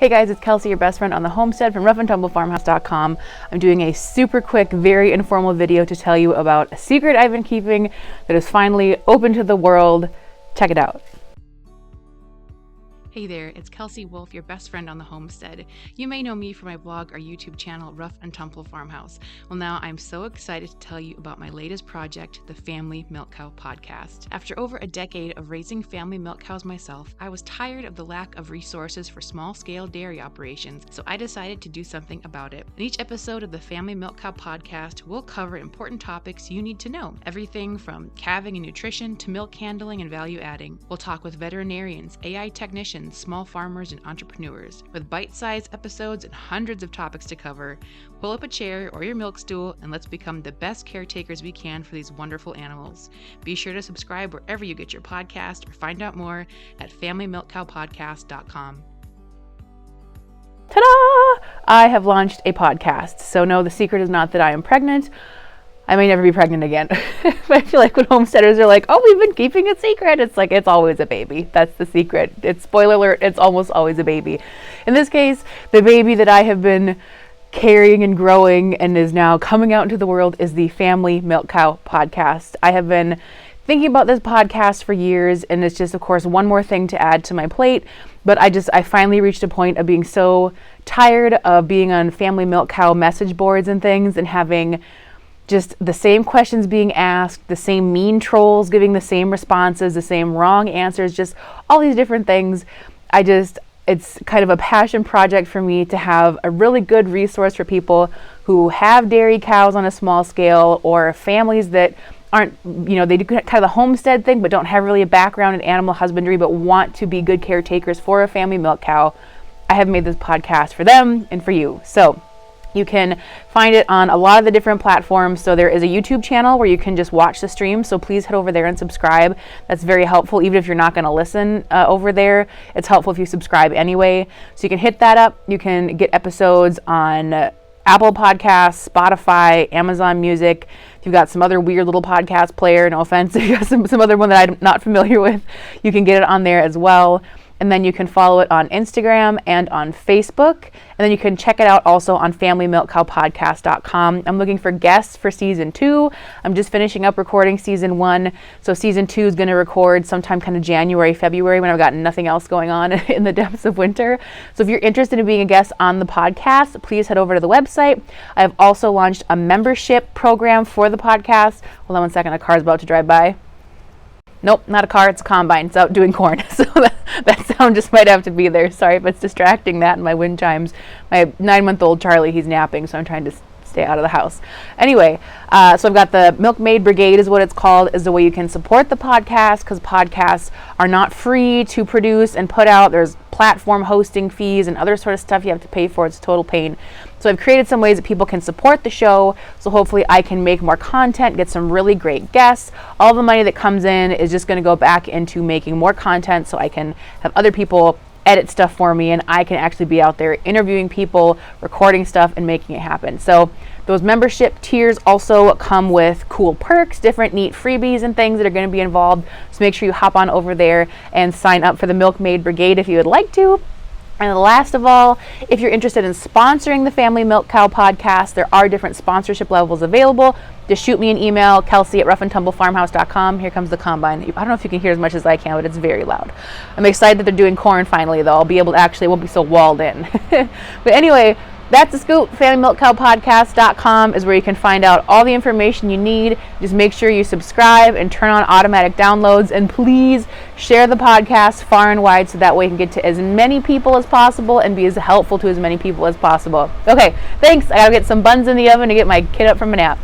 Hey guys, it's Kelsey, your best friend on the homestead from roughandtumblefarmhouse.com. I'm doing a super quick, very informal video to tell you about a secret I've been keeping that is finally open to the world. Check it out. Hey there, it's Kelsey Wolf, your best friend on the homestead. You may know me from my blog or YouTube channel, Rough and Tumble Farmhouse. Well, now I'm so excited to tell you about my latest project, the Family Milk Cow Podcast. After over a decade of raising family milk cows myself, I was tired of the lack of resources for small-scale dairy operations, so I decided to do something about it. In each episode of the Family Milk Cow Podcast, we'll cover important topics you need to know. Everything from calving and nutrition to milk handling and value adding. We'll talk with veterinarians, AI technicians, small farmers, and entrepreneurs. With bite-sized episodes and hundreds of topics to cover, pull up a chair or your milk stool and let's become the best caretakers we can for these wonderful animals. Be sure to subscribe wherever you get your podcast or find out more at familymilkcowpodcast.com. Ta-da! I have launched a podcast. So no, the secret is not that I am pregnant. I may never be pregnant again. But I feel like when homesteaders are like, oh, we've been keeping it secret, it's like, it's always a baby. That's the secret. It's spoiler alert, it's almost always a baby. In this case, the baby that I have been carrying and growing and is now coming out into the world is the Family Milk Cow Podcast. I have been thinking about this podcast for years, and it's just, of course, one more thing to add to my plate. But I finally reached a point of being so tired of being on Family Milk Cow message boards and things and having just the same questions being asked, the same mean trolls giving the same responses, the same wrong answers, just all these different things. It's kind of a passion project for me to have a really good resource for people who have dairy cows on a small scale, or families that aren't, they do kind of the homestead thing, but don't have really a background in animal husbandry, but want to be good caretakers for a family milk cow. I have made this podcast for them and for you. So you can find it on a lot of the different platforms. So there is a YouTube channel where you can just watch the stream. So please head over there and subscribe. That's very helpful. Even if you're not going to listen over there, it's helpful if you subscribe anyway. So you can hit that up. You can get episodes on Apple Podcasts, Spotify, Amazon Music. If you've got some other weird little podcast player, no offense, if you got some other one that I'm not familiar with, you can get it on there as well. And then you can follow it on Instagram and on Facebook. And then you can check it out also on familymilkcowpodcast.com. I'm looking for guests for season 2. I'm just finishing up recording season 1. So season 2 is going to record sometime kind of January, February, when I've got nothing else going on in the depths of winter. So if you're interested in being a guest on the podcast, please head over to the website. I have also launched a membership program for the podcast. Hold on one second, a car's about to drive by. Nope, not a car, it's a combine. It's out doing corn. So that sound just might have to be there. Sorry if it's distracting, that and my wind chimes. My 9-month-old Charlie, he's napping, so I'm trying to stay out of the house. Anyway, so I've got the Milkmaid Brigade is what it's called, is the way you can support the podcast, because podcasts are not free to produce and put out. There's platform hosting fees and other sort of stuff you have to pay for. It's a total pain. So I've created some ways that people can support the show. So hopefully I can make more content, get some really great guests. All the money that comes in is just going to go back into making more content so I can have other people edit stuff for me, and I can actually be out there interviewing people, recording stuff, and making it happen. So those membership tiers also come with cool perks, different neat freebies and things that are going to be involved. So make sure you hop on over there and sign up for the Milkmaid Brigade if you would like to. And last of all, if you're interested in sponsoring the Family Milk Cow Podcast, there are different sponsorship levels available. Just shoot me an email, Kelsey@roughandtumblefarmhouse.com. Here comes the combine. I don't know if you can hear as much as I can, but it's very loud. I'm excited that they're doing corn finally, though. I'll be able to actually, won't be so walled in. But anyway, that's the scoop. FamilyMilkCowPodcast.com is where you can find out all the information you need. Just make sure you subscribe and turn on automatic downloads. And please share the podcast far and wide so that way you can get to as many people as possible and be as helpful to as many people as possible. Okay, thanks. I gotta get some buns in the oven to get my kid up from a nap.